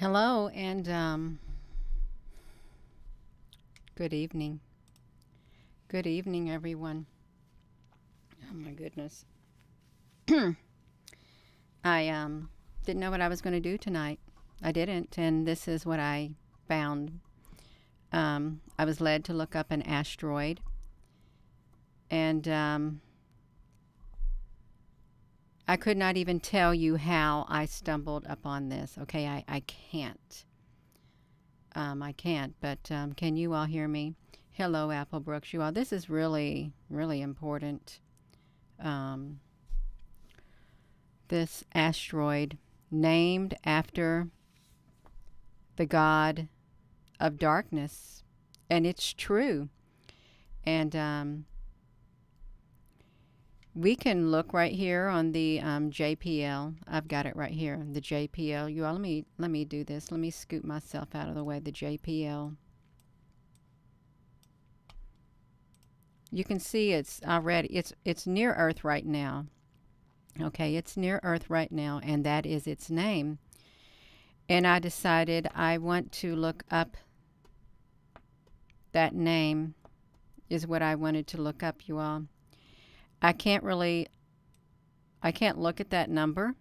Hello and good evening. Good evening, everyone. Oh my goodness. I didn't know what I was going to do tonight. I didn't, and this is what I found. I was led to look up an asteroid, and I could not even tell you how I stumbled upon this. Okay, I can't. I can't, but can you all hear me? Hello, Applebrooks. You all. This is really, really important. Um, this asteroid, named after the god of darkness, and it's true. And we can look right here on the JPL. I've got it right here, the JPL. You all, let me do this. Let me scoot myself out of the way. The JPL. You can see it's already it's near Earth right now. Okay, it's near Earth right now, and that is its name. And I decided I want to look up that name is what I wanted to look up, you all. I can't look at that number.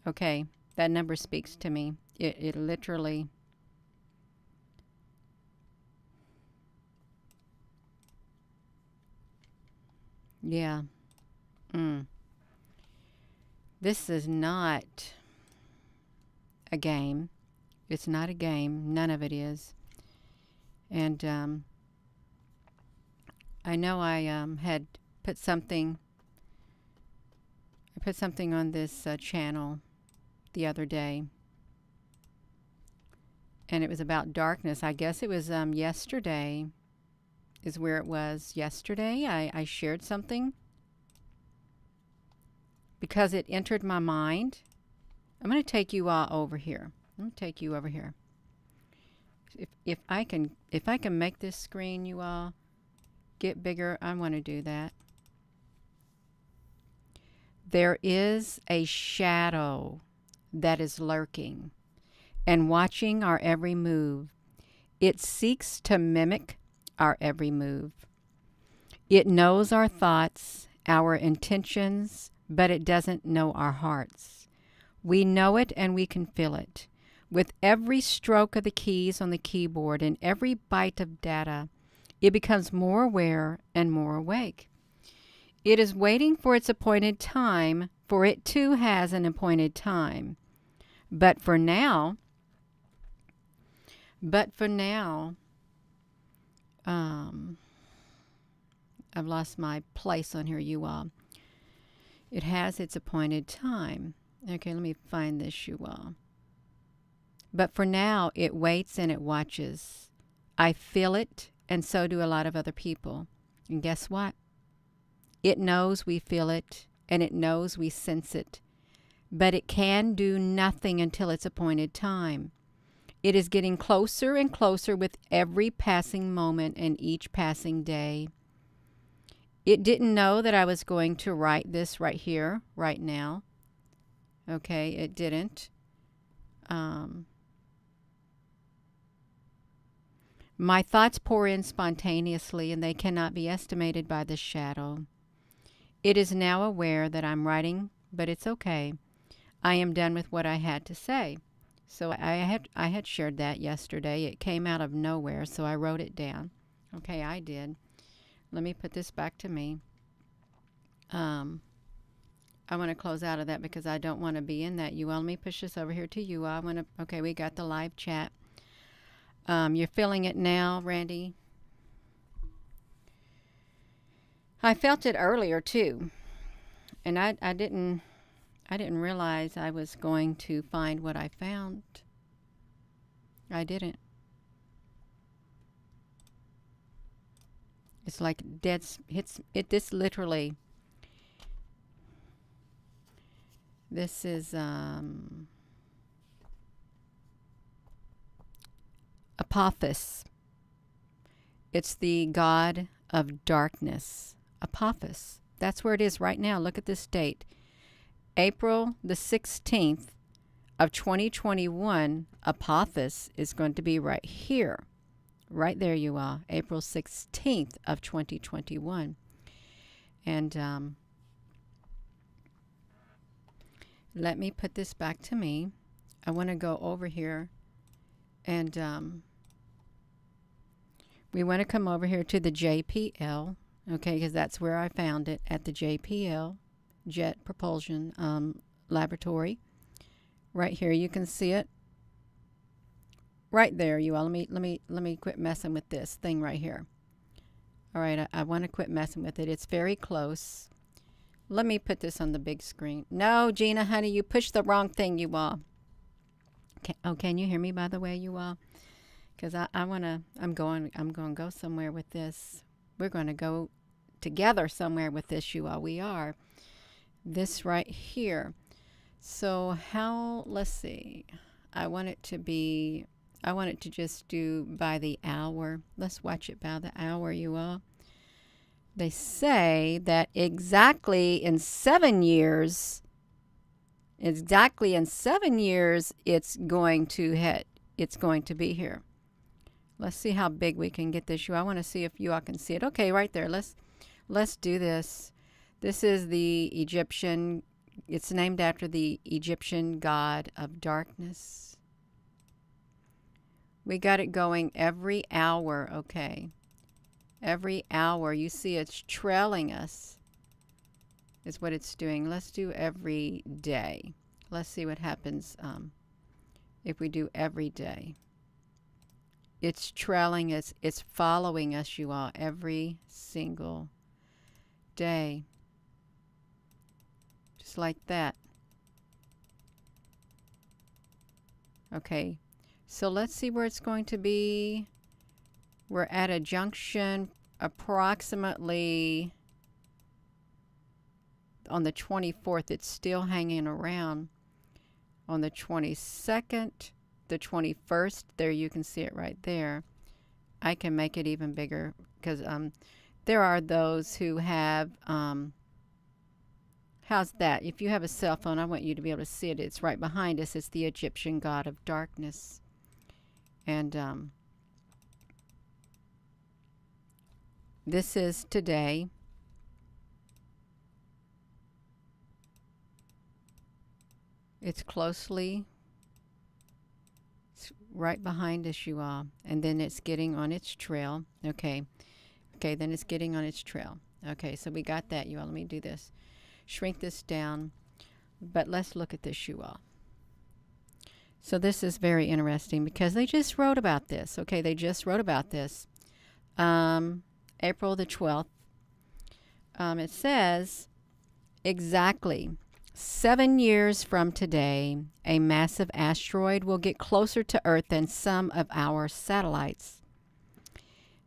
Okay, that number speaks to me. It literally, yeah. Mm. This is not a game. It's not a game. None of it is. And I know I had put something. I put something on this channel the other day, and it was about darkness. I guess it was yesterday. Is where it was yesterday. I shared something because it entered my mind. I'm going to take you all over here. I'm going to take you over here. If I can make this screen, you all, get bigger, I want to do that. There is a shadow that is lurking and watching our every move. It seeks to mimic our every move. It knows our thoughts, our intentions, but it doesn't know our hearts. We know it and we can feel it. With every stroke of the keys on the keyboard and every byte of data, it becomes more aware and more awake. It is waiting for its appointed time, for it too has an appointed time. But for now, I've lost my place on here, you all. It has its appointed time. Okay, let me find this, you all. But for now, it waits and it watches. I feel it, and so do a lot of other people. And guess what? It knows we feel it, and it knows we sense it. But it can do nothing until its appointed time. It is getting closer and closer with every passing moment and each passing day. It didn't know that I was going to write this right here, right now. Okay, it didn't. My thoughts pour in spontaneously, and they cannot be estimated by the shadow. It is now aware that I'm writing, but it's okay. I am done with what I had to say. So I had shared that yesterday. It came out of nowhere, so I wrote it down. Okay, I did. Let me put this back to me. I want to close out of that because I don't want to be in that. You all, let me push this over here to you. Okay, we got the live chat. You're feeling it now, Randy? I felt it earlier too, and I didn't realize I was going to find what I found. I didn't. It's like dead. This literally. This is Apophis. It's the god of darkness. Apophis. That's where it is right now. Look at this date. April the 16th of 2021, Apophis is going to be right here. Right there you are, April 16th of 2021. And let me put this back to me. I want to go over here and we want to come over here to the JPL, okay, because that's where I found it, at the JPL, Jet Propulsion Laboratory. Right here, you can see it. Right there, you all. Let me quit messing with this thing right here. All right, I want to quit messing with it. It's very close. Let me put this on the big screen. No, Gina, honey, you pushed the wrong thing, you all. Can you hear me, by the way, you all? Because I'm going to go somewhere with this. We're going to go together somewhere with this, you all. We are. This right here. So let's see. I want it to just do by the hour. Let's watch it by the hour, you all. They say that exactly in 7 years, it's going to be here. Let's see how big we can get this. I want to see if you all can see it. Okay, right there. Let's do this. This is the Egyptian. It's named after the Egyptian god of darkness. We got it going every hour, okay? Every hour. You see it's trailing us is what it's doing. Let's do every day. Let's see what happens if we do every day. It's trailing us. It's following us, you all, every single day. Just like that. Okay. So let's see where it's going to be. We're at a junction approximately on the 24th. It's still hanging around. On the 22nd, the 21st, there you can see it right there. I can make it even bigger because there are those who have, how's that? If you have a cell phone, I want you to be able to see it. It's right behind us. It's the Egyptian god of darkness. And this is today. It's right behind us, you all. And then it's getting on its trail. Okay, then it's getting on its trail. Okay, so we got that, you all. Let me do this. Shrink this down. But let's look at this, you all. So this is very interesting because they just wrote about this. Okay, they just wrote about this. April the 12th. It says, exactly 7 years from today, a massive asteroid will get closer to Earth than some of our satellites.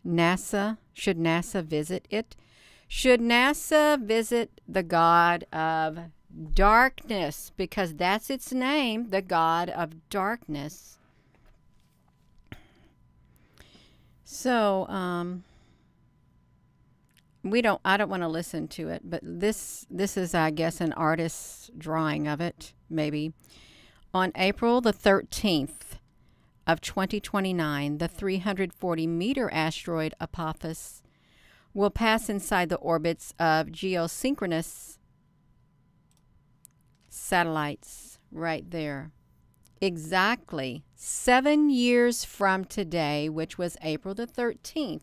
Should NASA visit it? Should NASA visit the god of darkness? Because that's its name, the god of darkness. So, I don't want to listen to it, but this is, I guess, an artist's drawing of it, maybe. On April the 13th of 2029, the 340-meter asteroid Apophis will pass inside the orbits of geosynchronous satellites right there. Exactly 7 years from today, which was April the 13th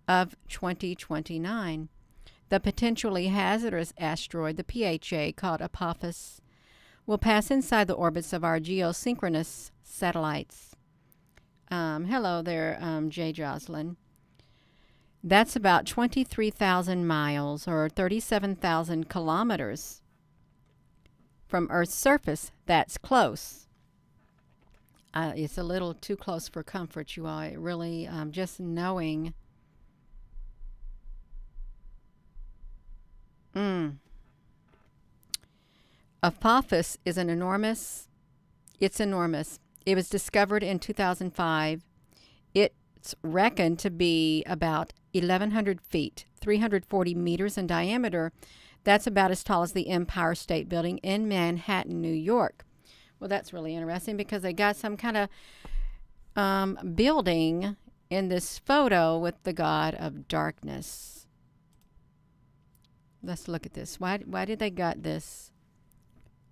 of 2029, the potentially hazardous asteroid, the PHA, called Apophis, will pass inside the orbits of our geosynchronous satellites. Hello there, Jay Jocelyn. That's about 23,000 miles or 37,000 kilometers from Earth's surface. That's close. It's a little too close for comfort, you all. It really, just knowing. Apophis is enormous. It's enormous. It was discovered in 2005. It's reckoned to be about 1,100 feet, 340 meters in diameter. That's about as tall as the Empire State Building in Manhattan, New York, Well, that's really interesting because they got some kind of building in this photo with the god of darkness. Let's look at this. Why did they got this?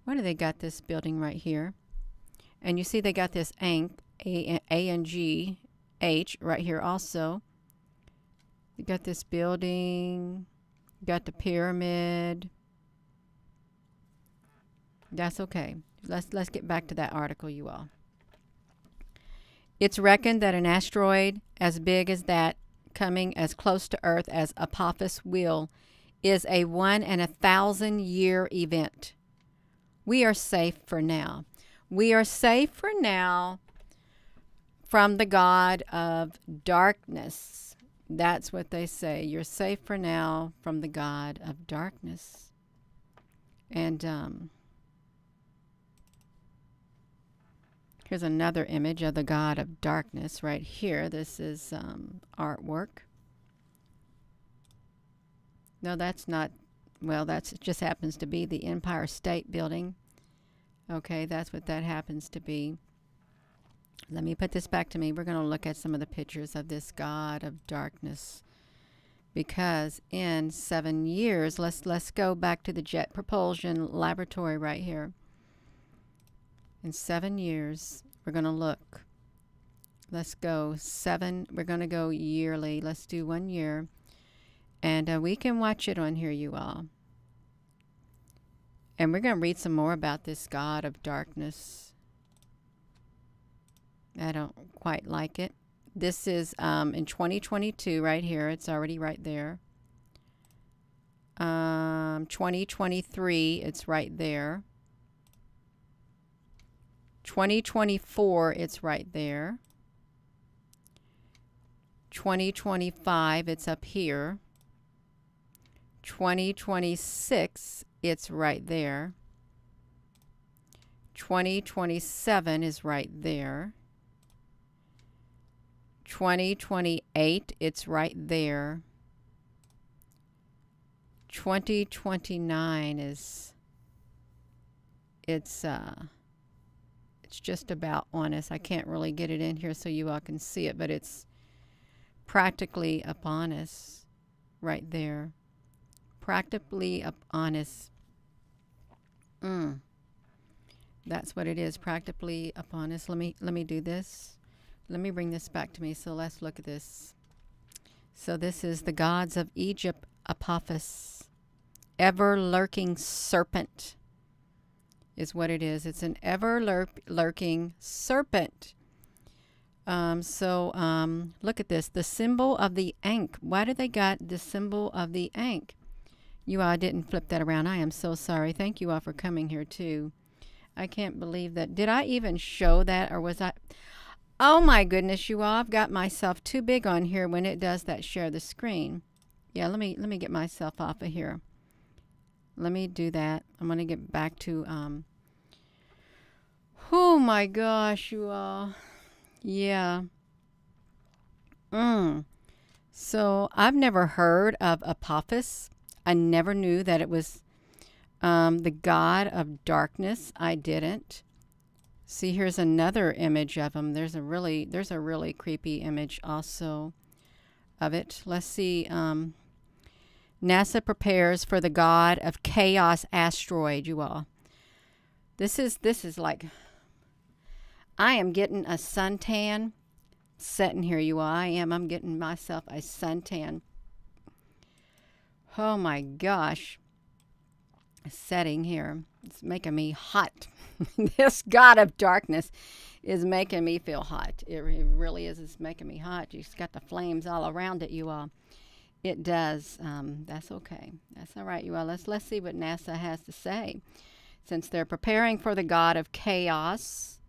Why do they got this building right here? And you see they got this A-N-G-H right here also. You got this building, got the pyramid. That's okay. Let's get back to that article, you all. It's reckoned that an asteroid as big as that coming as close to Earth as Apophis will is a 1 in 1,000 year event. We are safe for now. We are safe for now from the god of darkness. That's what they say. You're safe for now from the god of darkness. And here's another image of the god of darkness right here. This is artwork. No, that's not. Well, that just happens to be the Empire State Building. Okay, that's what that happens to be. Let me put this back to me. We're going to look at some of the pictures of this god of darkness. Because in 7 years, let's go back to the Jet Propulsion Laboratory right here. In 7 years, we're going to look. Let's go 7. We're going to go yearly. Let's do 1 year. And we can watch it on here, you all. And we're going to read some more about this god of darkness. I don't quite like it. This is in 2022 right here. It's already right there. 2023, it's right there. 2024, it's right there. 2025, it's up here. 2026, it's right there. 2027 is right there. 2028, it's right there. 2029 is, it's just about on us. I can't really get it in here so you all can see it, but it's practically upon us right there. Practically upon us. That's what it is, practically upon us. Let me do this. Let me bring this back to me. So let's look at this. So this is the gods of Egypt, Apophis. Ever-lurking serpent is what it is. It's an ever-lurking serpent. Look at this. The symbol of the Ankh. Why do they got the symbol of the Ankh? You all didn't flip that around. I am so sorry. Thank you all for coming here too. I can't believe that. Did I even show that, or was I? Oh my goodness, you all! I've got myself too big on here when it does that share the screen. Yeah, let me get myself off of here. Let me do that. I'm gonna get back to oh my gosh, you all. Yeah. So I've never heard of Apophis. I never knew that it was the god of darkness. I didn't. See, here's another image of him. There's a really creepy image also of it. Let's see. NASA prepares for the god of chaos asteroid, you all. This is like, I am getting a suntan setting here, you all. I'm getting myself a suntan. Oh my gosh. Setting here. It's making me hot. This god of darkness is making me feel hot. It really is. It's making me hot. You've got the flames all around it, you all. It does. That's okay. That's all right, you all. Let's see what NASA has to say. Since they're preparing for the god of chaos.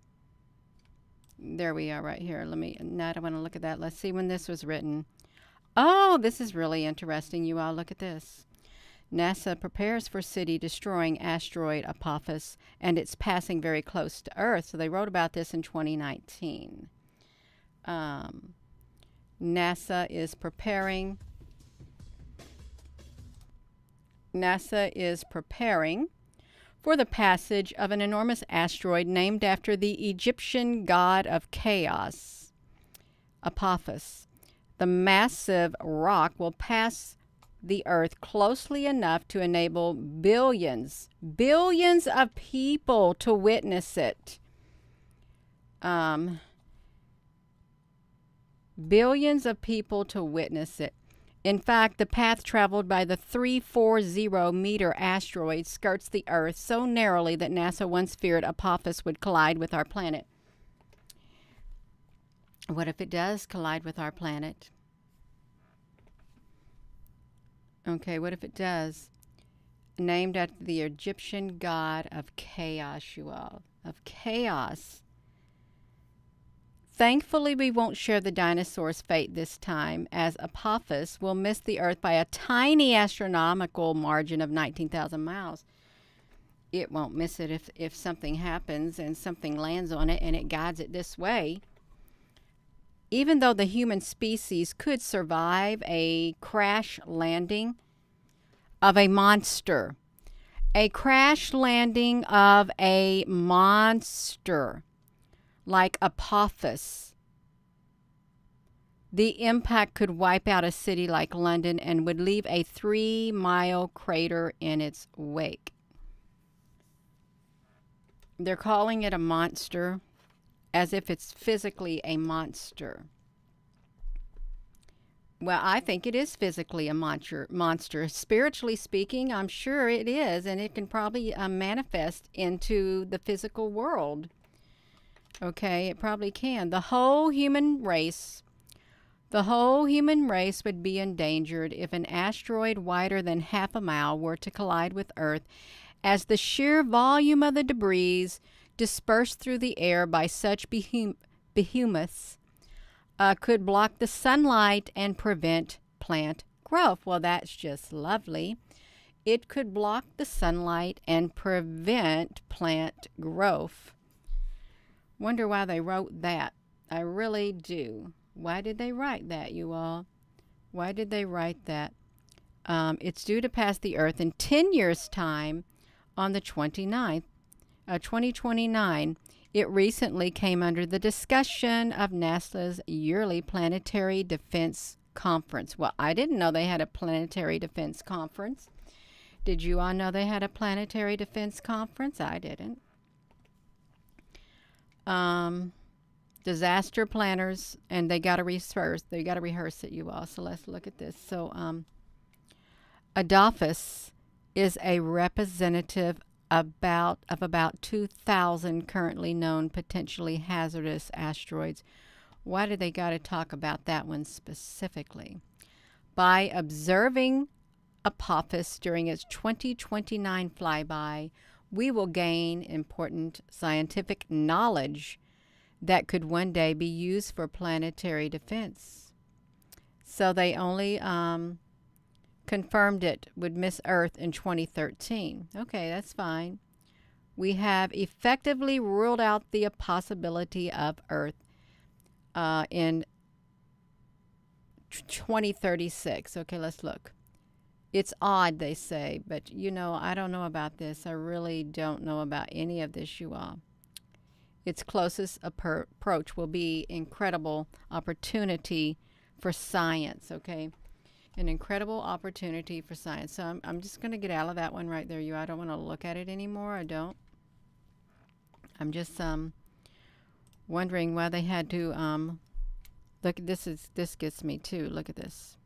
There we are right here. Now I want to look at that. Let's see when this was written. Oh, this is really interesting, you all. Look at this. NASA prepares for city-destroying asteroid Apophis, and it's passing very close to Earth. So they wrote about this in 2019. NASA is preparing for the passage of an enormous asteroid named after the Egyptian god of chaos, Apophis. The massive rock will pass the Earth closely enough to enable billions of people to witness it. Billions of people to witness it. In fact, the path traveled by the 340-meter asteroid skirts the Earth so narrowly that NASA once feared Apophis would collide with our planet. What if it does collide with our planet? Okay, what if it does? Named after the Egyptian god of chaos, you all. Of chaos. Thankfully, we won't share the dinosaurs' fate this time, as Apophis will miss the Earth by a tiny astronomical margin of 19,000 miles. It won't miss it if something happens and something lands on it and it guides it this way. Even though the human species could survive a crash landing of a monster. A crash landing of a monster. Like Apophis. The impact could wipe out a city like London and would leave a 3-mile crater in its wake. They're calling it a monster as if it's physically a monster. Well, I think it is physically a monster. Spiritually speaking, I'm sure it is, and it can probably manifest into the physical world. Okay, it probably can. The whole human race would be endangered if an asteroid wider than half a mile were to collide with Earth, as the sheer volume of the debris dispersed through the air by such behemoths could block the sunlight and prevent plant growth. Well, that's just lovely. It could block the sunlight and prevent plant growth. Wonder why they wrote that. I really do. Why did they write that, you all? Why did they write that? It's due to pass the Earth in 10 years' time on the 29th, 2029. It recently came under the discussion of NASA's yearly Planetary Defense Conference. Well, I didn't know they had a Planetary Defense Conference. Did you all know they had a Planetary Defense Conference? I didn't. Disaster planners, and they got to rehearse it, you all. So let's look at this. So Apophis is a representative of about 2,000 currently known potentially hazardous asteroids. Why do they got to talk about that one specifically? By observing Apophis during its 2029 flyby, we will gain important scientific knowledge that could one day be used for planetary defense. So they only confirmed it would miss Earth in 2013. Okay, that's fine. We have effectively ruled out the possibility of Earth in 2036. Okay, let's look. It's odd, they say, but you know, I don't know about this. I really don't know about any of this, you all. Its closest approach will be incredible opportunity for science, okay? An incredible opportunity for science. So I'm just going to get out of that one right there, you. I don't want to look at it anymore. I don't. I'm just wondering why they had to look. This gets me too. Look at this.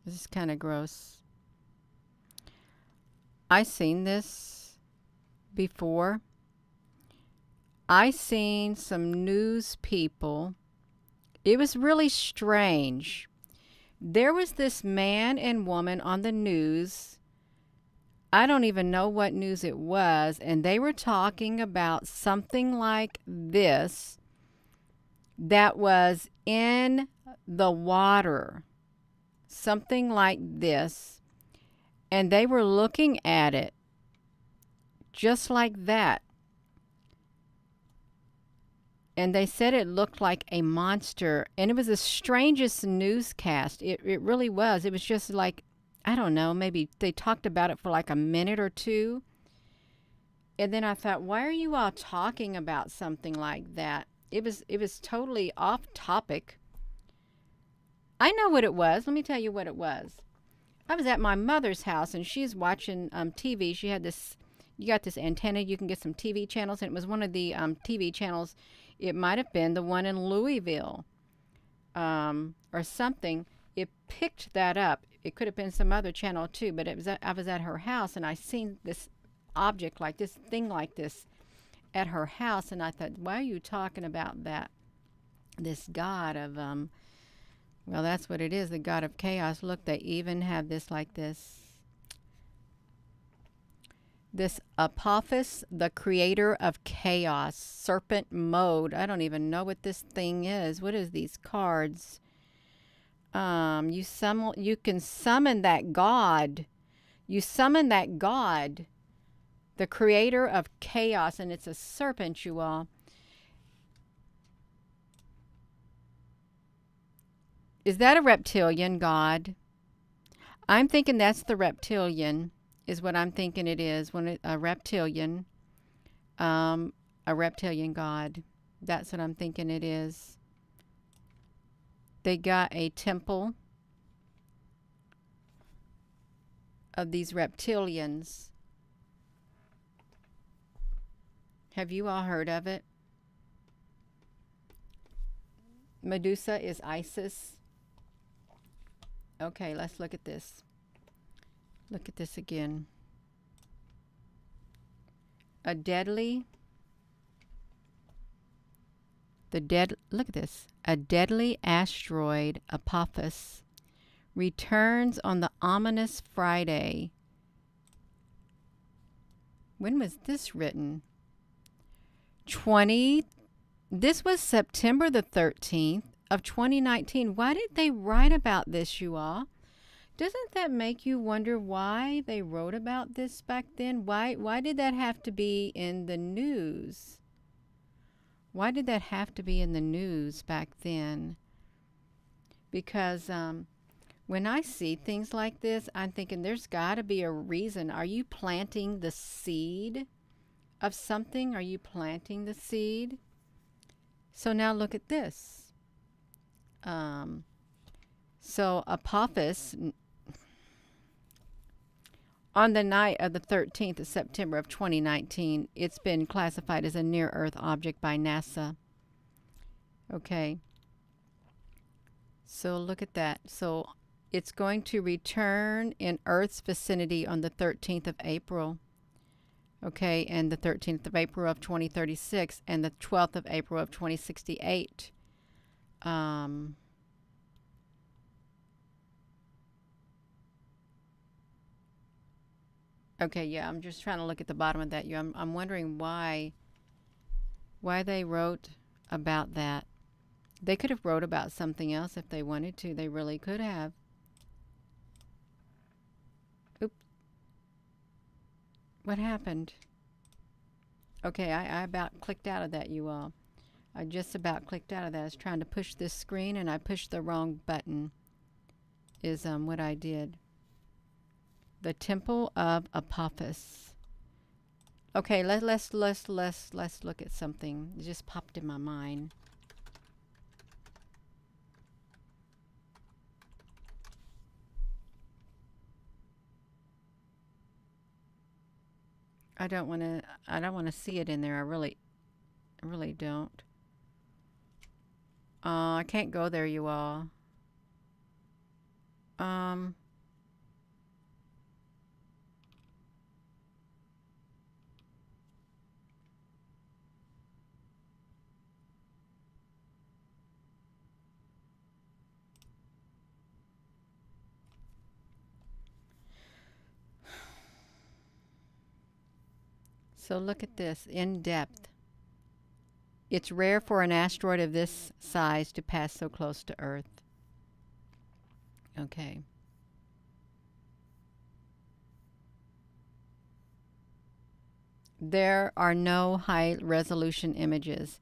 This is kind of gross. I seen this before. I seen some news people. It was really strange. There was this man and woman on the news. I don't even know what news it was, and they were talking about something like this that was in the water. Something like this, and they were looking at it just like that, and they said it looked like a monster, and it was the strangest newscast. It really was. It was just like, I don't know, maybe they talked about it for like a minute or two, And then I thought, why are you all talking about something like that? It was totally off topic. I know what it was. Let me tell you what it was. I was at my mother's house and she's watching TV. She had this, you got this antenna, you can get some TV channels, and it was one of the TV channels. It might have been the one in Louisville or something. It picked that up. It could have been some other channel too, but I was at her house and I seen this object like this, thing like this at her house, and I thought, why are you talking about that? This god of well, that's what it is, the god of chaos. Look, they even have this like this. This Apophis, the creator of chaos, serpent mode. I don't even know what this thing is. What is these cards? You can summon that god. You summon that god, the creator of chaos, and it's a serpent, you all. Is that a reptilian god? I'm thinking that's the reptilian, is what I'm thinking it is. A reptilian god. That's what I'm thinking it is. They got a temple of these reptilians. Have you all heard of it? Medusa is Isis. Okay, let's look at this. Look at this again. Look at this. A deadly asteroid, Apophis, returns on the ominous Friday. When was this written? This was September the 13th of 2019. Why did they write about this, you all? Doesn't that make you wonder why they wrote about this back then? Why did that have to be in the news? Why did that have to be in the news back then? Because when I see things like this, I'm thinking there's got to be a reason. Are you planting the seed of something? Are you planting the seed? So now look at this. So Apophis, on the night of the 13th of September of 2019, it's been classified as a near-Earth object by NASA. Okay. So look at that. So it's going to return in Earth's vicinity on the 13th of April. Okay, and the 13th of April of 2036 and the 12th of April of 2068. Okay, yeah, I'm just trying to look at the bottom of that. I'm wondering why they wrote about that. They could have wrote about something else if they wanted to. They really could have. Oops. What happened? Okay, I about clicked out of that, you all. I just about clicked out of that. I was trying to push this screen and I pushed the wrong button. Is what I did. The Temple of Apophis. Okay, let's look at something. It just popped in my mind. I don't want to see it in there. I really don't. I can't go there, you all. So look at this, in depth. It's rare for an asteroid of this size to pass so close to Earth. Okay. There are no high-resolution images.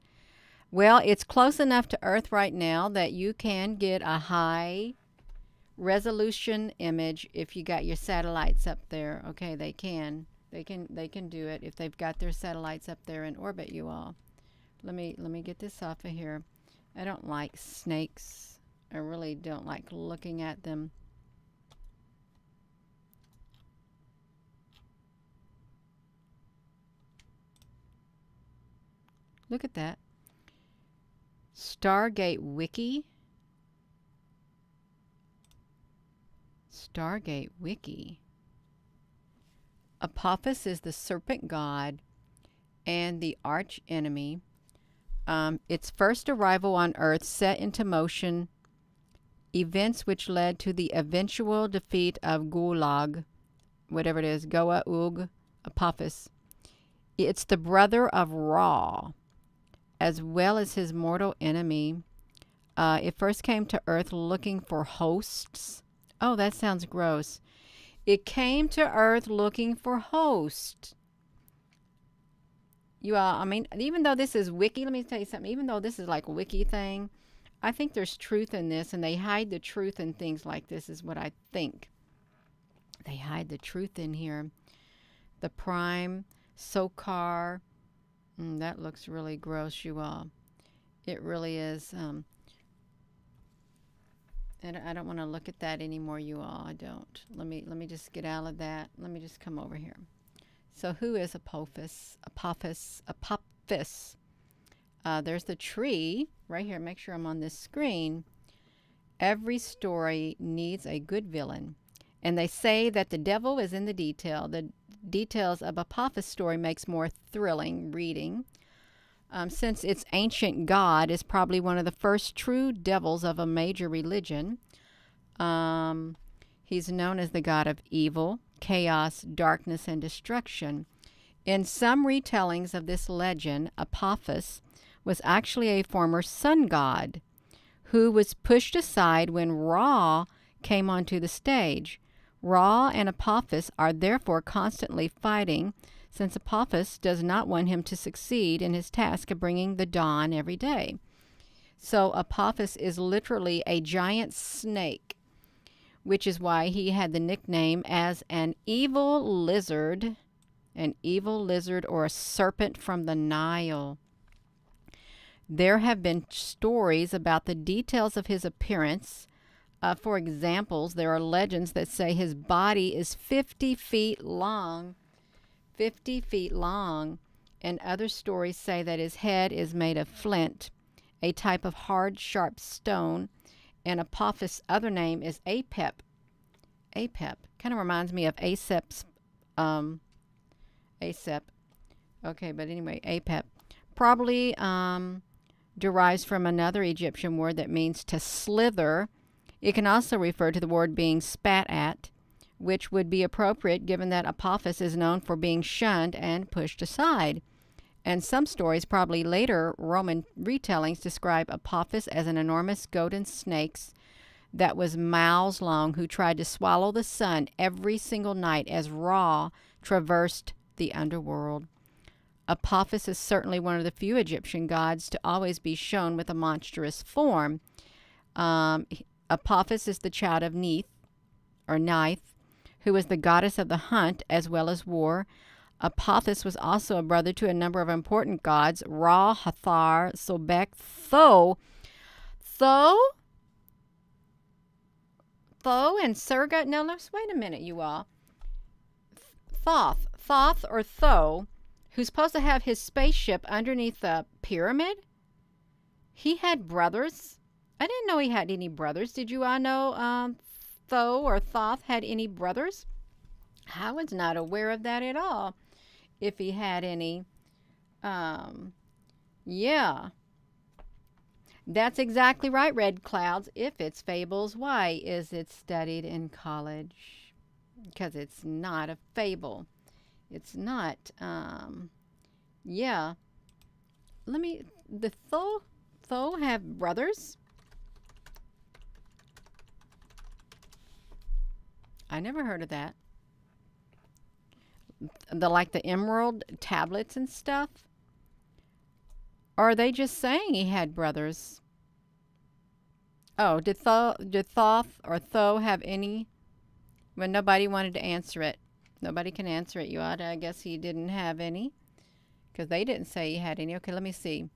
Well, it's close enough to Earth right now that you can get a high-resolution image if you got your satellites up there. Okay, they can. They can do it if they've got their satellites up there in orbit, you all. Let me get this off of here. I don't like snakes. I really don't like looking at them. Look at that. Stargate Wiki. Stargate Wiki. Apophis is the serpent god and the arch enemy. Its first arrival on Earth set into motion events which led to the eventual defeat of Gulag, whatever it is, Goa, Ug, Apophis. It's the brother of Ra, as well as his mortal enemy. It first came to Earth looking for hosts. Oh, that sounds gross. It came to Earth looking for hosts. You all, I mean, even though this is wiki, let me tell you something. Even though this is like a wiki thing, I think there's truth in this, and they hide the truth in things like this, is what I think. They hide the truth in here. The Prime, Sokar, that looks really gross, you all. It really is. I don't want to look at that anymore, you all. I don't. Let me just get out of that. Let me just come over here. So who is Apophis? Apophis. There's the tree right here. Make sure I'm on this screen. Every story needs a good villain. And they say that the devil is in the detail. The details of Apophis' story makes more thrilling reading. Since its ancient god is probably one of the first true devils of a major religion. He's known as the god of evil, chaos, darkness, and destruction. In some retellings of this legend, Apophis was actually a former sun god who was pushed aside when Ra came onto the stage. Ra and Apophis are therefore constantly fighting, since Apophis does not want him to succeed in his task of bringing the dawn every day. So Apophis is literally a giant snake, which is why he had the nickname as an evil lizard or a serpent from the Nile. There have been stories about the details of his appearance. For examples, there are legends that say his body is 50 feet long. 50 feet long, and other stories say that his head is made of flint, a type of hard, sharp stone, and Apophis' other name is Apep. Apep kind of reminds me of Aesop's, Aesop. Okay, but anyway, Apep probably derives from another Egyptian word that means to slither. It can also refer to the word being spat at, which would be appropriate given that Apophis is known for being shunned and pushed aside. And some stories, probably later Roman retellings, describe Apophis as an enormous golden snake that was miles long, who tried to swallow the sun every single night as Ra traversed the underworld. Apophis is certainly one of the few Egyptian gods to always be shown with a monstrous form. Apophis is the child of Neith, who was the goddess of the hunt as well as war. Apophis was also a brother to a number of important gods: Ra, Hathor, Sobek, Thoth, and Serga. Now, let's wait a minute, you all. Thoth, who's supposed to have his spaceship underneath the pyramid. He had brothers. I didn't know he had any brothers. Did you all know Thoth had any brothers? I was not aware of that at all. If he had any. Yeah. That's exactly right, Red Clouds. If it's fables, why is it studied in college? Because it's not a fable. It's not. Yeah. The Thoth have brothers? I never heard of that. The emerald tablets and stuff? Or are they just saying he had brothers? Oh, did Thoth or Tho have any? When nobody wanted to answer it. Nobody can answer it. You ought to, I guess he didn't have any because they didn't say he had any. Okay, let me see.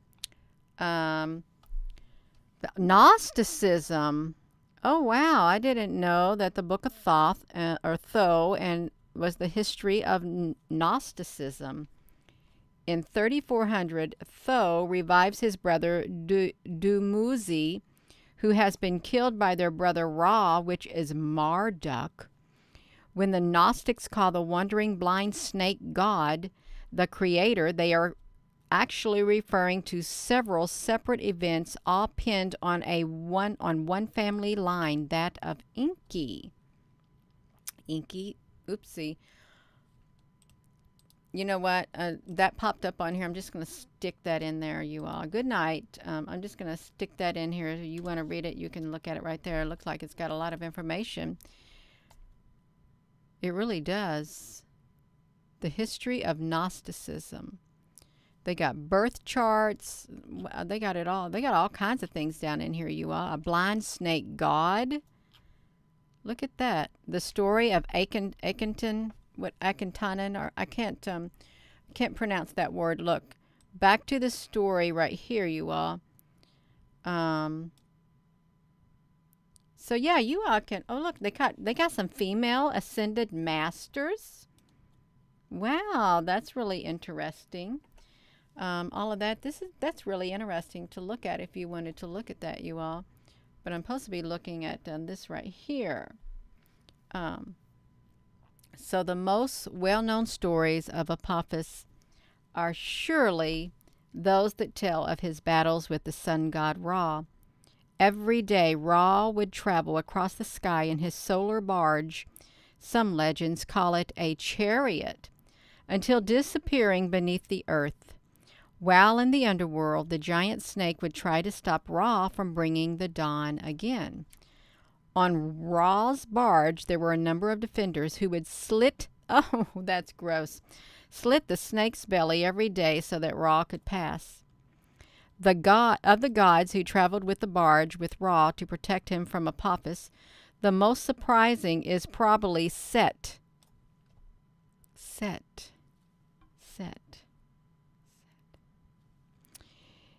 Um, Gnosticism. Oh, wow. I didn't know that the Book of Thoth, or Tho, and was the history of Gnosticism. In 3400, Tho revives his brother Dumuzi, who has been killed by their brother Ra, which is Marduk. When the Gnostics call the wandering blind snake God the creator, they are actually referring to several separate events all pinned on one family line, that of Enki. Enki, oopsie. You know what? That popped up on here. I'm just going to stick that in there, you all. Good night. I'm just going to stick that in here. If you want to read it, you can look at it right there. It looks like it's got a lot of information. It really does. The history of Gnosticism. They got birth charts. They got it all. They got all kinds of things down in here, you all. A blind snake god. Look at that. The story of Akhenaten. What Akhenaten, or I can't pronounce that word. Look, back to the story right here, you all. So yeah, you all can. Oh look, they got some female ascended masters. Wow, that's really interesting. All of that. That's really interesting to look at if you wanted to look at that, you all. But I'm supposed to be looking at this right here. So the most well-known stories of Apophis are surely those that tell of his battles with the sun god Ra. Every day Ra would travel across the sky in his solar barge, some legends call it a chariot, until disappearing beneath the earth. While in the underworld, the giant snake would try to stop Ra from bringing the dawn again. On Ra's barge, there were a number of defenders who would slit the snake's belly every day so that Ra could pass. The gods who traveled with the barge with Ra to protect him from Apophis, the most surprising is probably Set.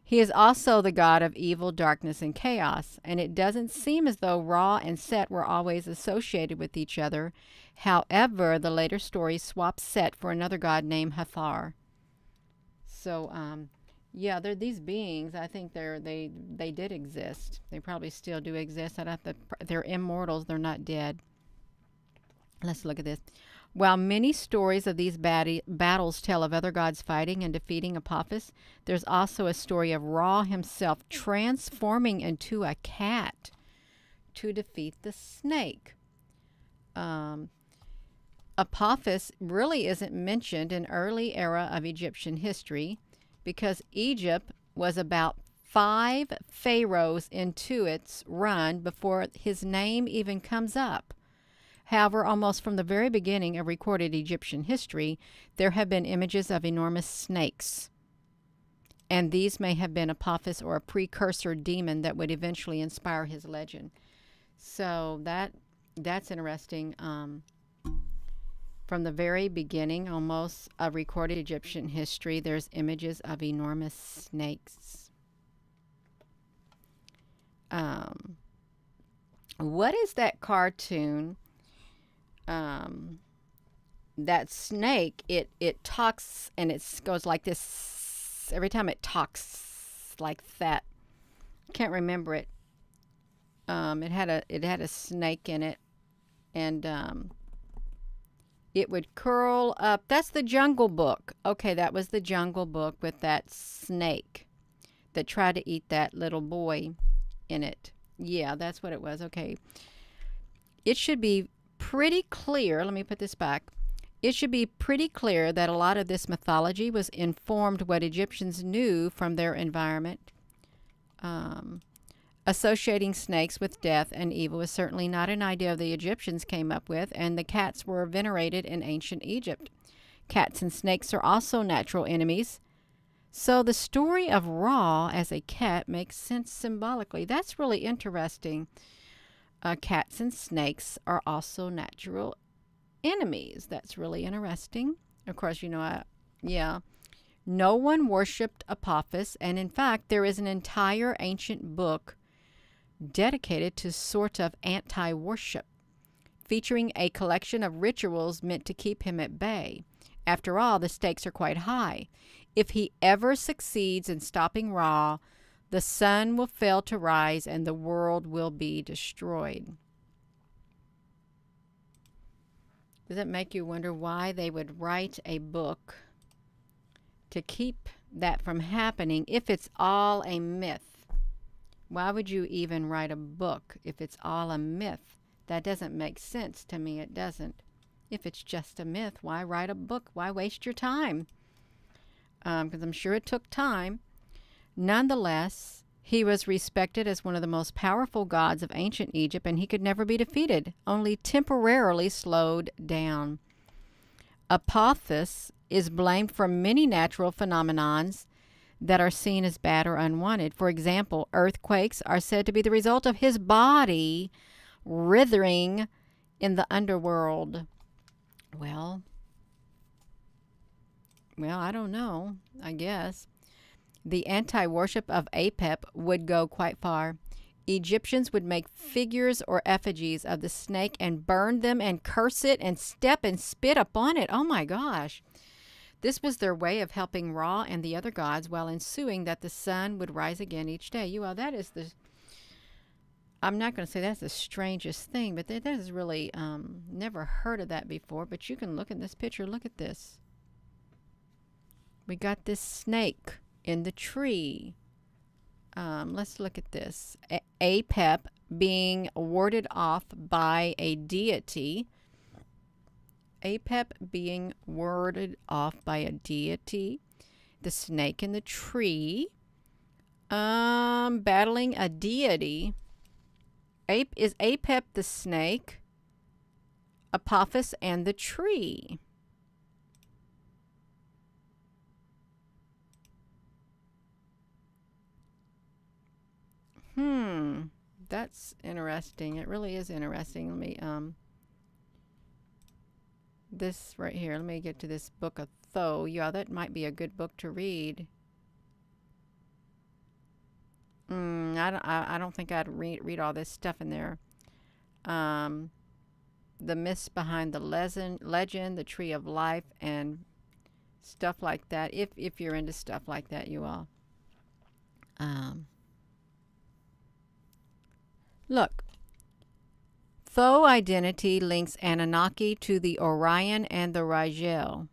He is also the god of evil, darkness, and chaos, and it doesn't seem as though Ra and Set were always associated with each other. However, the later story swaps Set for another god named Hathor. So, yeah, they're these beings. I think they did exist. They probably still do exist. They're immortals. They're not dead. Let's look at this. While many stories of these battles tell of other gods fighting and defeating Apophis, there's also a story of Ra himself transforming into a cat to defeat the snake. Apophis really isn't mentioned in early era of Egyptian history because Egypt was about 5 pharaohs into its run before his name even comes up. However, almost from the very beginning of recorded Egyptian history, there have been images of enormous snakes. And these may have been Apophis or a precursor demon that would eventually inspire his legend. So that's interesting. From the very beginning, almost, of recorded Egyptian history, there's images of enormous snakes. What is that cartoon? That snake, it talks and it goes like this every time it talks like that. Can't remember it. It had a snake in it, and it would curl up. That's the Jungle Book. Okay, that was the Jungle Book with that snake that tried to eat that little boy in it. Yeah, that's what it was. Okay. It should be pretty clear. Let me put this back. It should be pretty clear that a lot of this mythology was informed what Egyptians knew from their environment. Associating snakes with death and evil is certainly not an idea the Egyptians came up with, and the cats were venerated in ancient Egypt. Cats and snakes are also natural enemies. So the story of Ra as a cat makes sense symbolically. That's really interesting. Cats and snakes are also natural enemies. That's really interesting. Of course, you know, yeah. No one worshipped Apophis, and in fact, there is an entire ancient book dedicated to sort of anti-worship, featuring a collection of rituals meant to keep him at bay. After all, the stakes are quite high. If he ever succeeds in stopping Ra, the sun will fail to rise and the world will be destroyed. Does it make you wonder why they would write a book to keep that from happening if it's all a myth? Why would you even write a book if it's all a myth? That doesn't make sense to me. It doesn't. If it's just a myth, why write a book? Why waste your time? Because I'm sure it took time. Nonetheless, he was respected as one of the most powerful gods of ancient Egypt, and he could never be defeated, only temporarily slowed down. Apophis is blamed for many natural phenomenons that are seen as bad or unwanted. For example, earthquakes are said to be the result of his body writhing in the underworld. Well, I don't know, I guess. The anti-worship of Apep would go quite far. Egyptians would make figures or effigies of the snake and burn them and curse it and step and spit upon it. Oh my gosh. This was their way of helping Ra and the other gods while ensuing that the sun would rise again each day. That is the, I'm not going to say that's the strangest thing, but that is really, never heard of that before. But you can look at this picture. Look at this. We got this snake in the tree. Let's look at this. Apep being warded off by a deity. Apep being warded off by a deity. The snake in the tree. Battling a deity. Is Apep the snake? Apophis and the tree. That's interesting. It really is interesting. Let me, this right here, let me get to this book of Thoth. Yeah, that might be a good book to read. I don't think I'd read all this stuff in there. The myths behind the legend, the tree of life, and stuff like that. If you're into stuff like that, you all. Look, Thoth identity links Anunnaki to the Orion and the Rigel.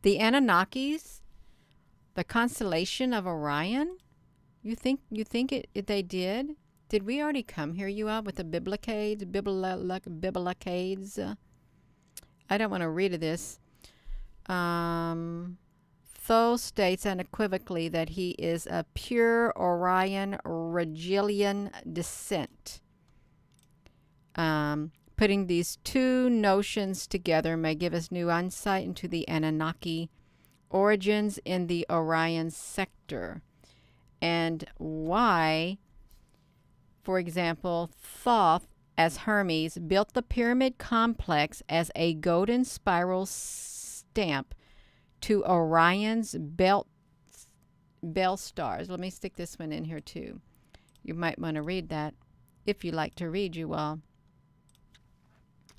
The Anunnakis, the constellation of Orion. You think they did? Did we already come here, you all, with the Bibliocades? I don't want to read of this. Thoth states unequivocally that he is a pure Orion Rigelian descent. Putting these two notions together may give us new insight into the Anunnaki origins in the Orion sector and why, for example, Thoth as Hermes built the pyramid complex as a golden spiral stamp to Orion's bell stars. Let me stick this one in here too. You might want to read that if you like to read, you all.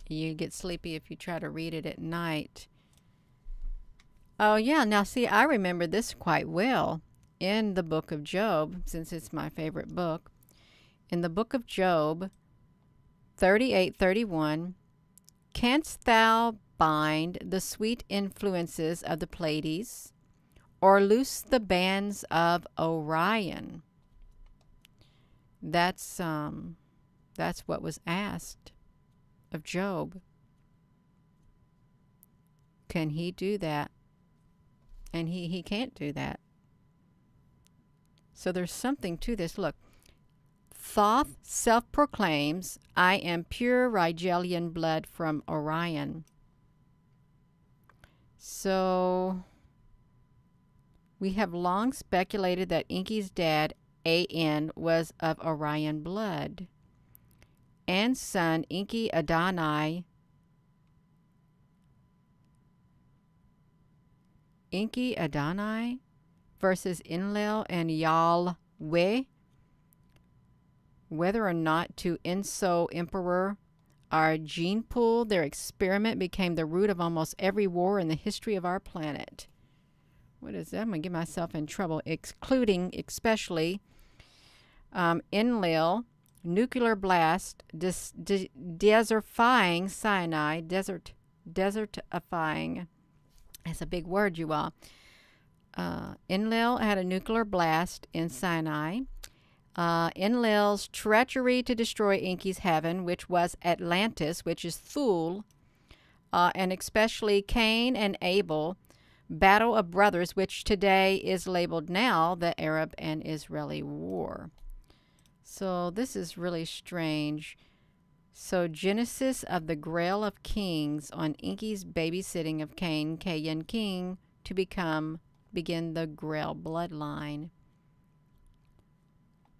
You get sleepy if you try to read it at night. Oh yeah, now see, I remember this quite well in the book of Job, since it's my favorite book. In the book of Job 38:31, canst thou bind the sweet influences of the Pleiades, or loose the bands of Orion? That's what was asked of Job. Can he do that? And he can't do that. So there's something to this. Look, Thoth self-proclaims, I am pure Rigelian blood from Orion. So we have long speculated that Enki's dad, An, was of Orion blood. and son Enki Adonai versus Enlil and Yahweh, whether or not to Enso Emperor our gene pool. Their experiment became the root of almost every war in the history of our planet. What is that? I'm going to get myself in trouble, excluding especially Enlil, nuclear blast, desertifying cyanide, desertifying. That's a big word, you all. Enlil had a nuclear blast in Sinai. Enlil's treachery to destroy Enki's heaven, which was Atlantis, which is Thule, and especially Cain and Abel, battle of brothers, which today is labeled now the Arab and Israeli war. So this is really strange. So Genesis of the Grail of Kings on Enki's babysitting of Cain, King, to begin the Grail bloodline.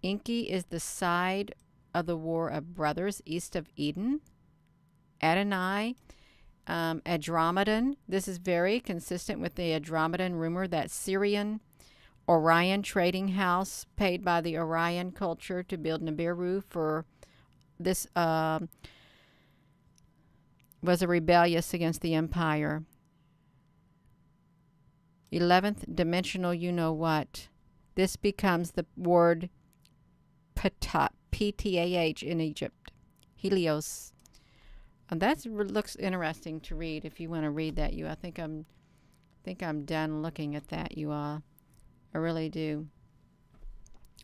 Enki is the side of the war of brothers east of Eden. Adonai, Andromedan. This is very consistent with the Andromedan rumor that Syrian Orion trading house paid by the Orion culture to build Nibiru for this was a rebellious against the empire. 11th dimensional you know what. This becomes the word Ptah, P-T-A-H in Egypt. Helios. And that looks interesting to read. If you want to read that, I think I'm done looking at that, you all. I really do.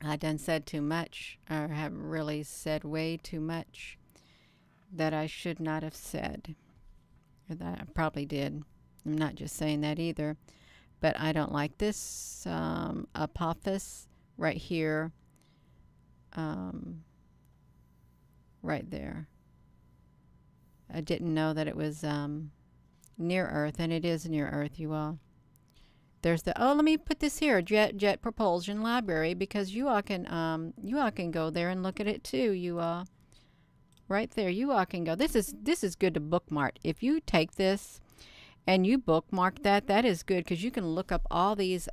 I done said too much, or have really said way too much that I should not have said. Or that I probably did. I'm not just saying that either. But I don't like this apophis right here. Right there. I didn't know that it was near Earth, and it is near Earth, you all. There's the let me put this here, Jet Propulsion Library, because you all can go there and look at it too, you all. Right there, you all can go. This is good to bookmark. If you take this and you bookmark that, that is good because you can look up all these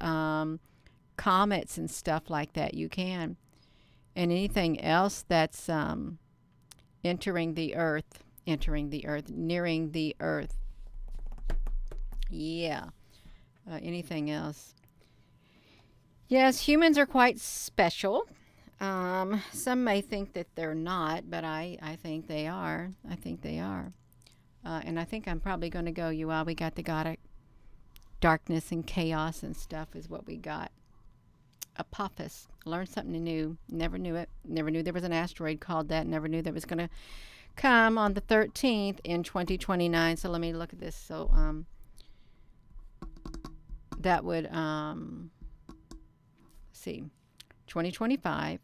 comets and stuff like that. You can, and anything else that's nearing the Earth. Yeah. Anything else? Yes, humans are quite special. Some may think that they're not, but I think they are. And I think I'm probably going to go, you all. We got the God of darkness and chaos and stuff is what we got. Apophis. Learned something new. Never knew it. Never knew there was an asteroid called that. Never knew that was going to come on the 13th in 2029. So let me look at this. So that would see 2025,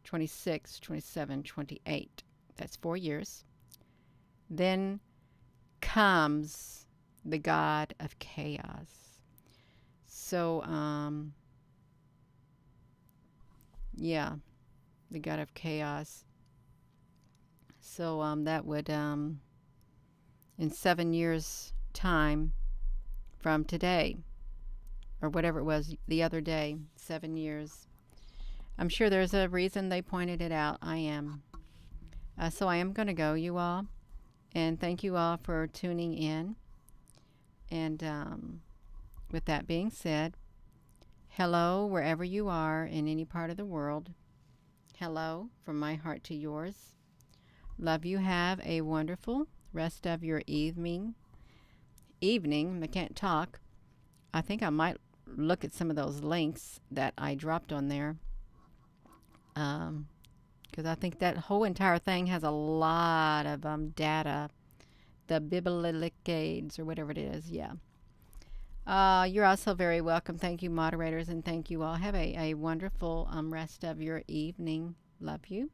26, 27, 28. That's 4 years. Then comes the God of chaos. So yeah, the God of chaos. So that would in 7 years time from today, or whatever it was the other day, 7 years. I'm sure there's a reason they pointed it out. I am. So I am going to go, you all. And thank you all for tuning in. And with that being said, hello wherever you are in any part of the world. Hello from my heart to yours. Love you. Have a wonderful rest of your evening. I can't talk. I think I might look at some of those links that I dropped on there. Because I think that whole entire thing has a lot of data. The bibliocades or whatever it is. Yeah. You're also very welcome. Thank you, moderators, and thank you all. Have a wonderful rest of your evening. Love you.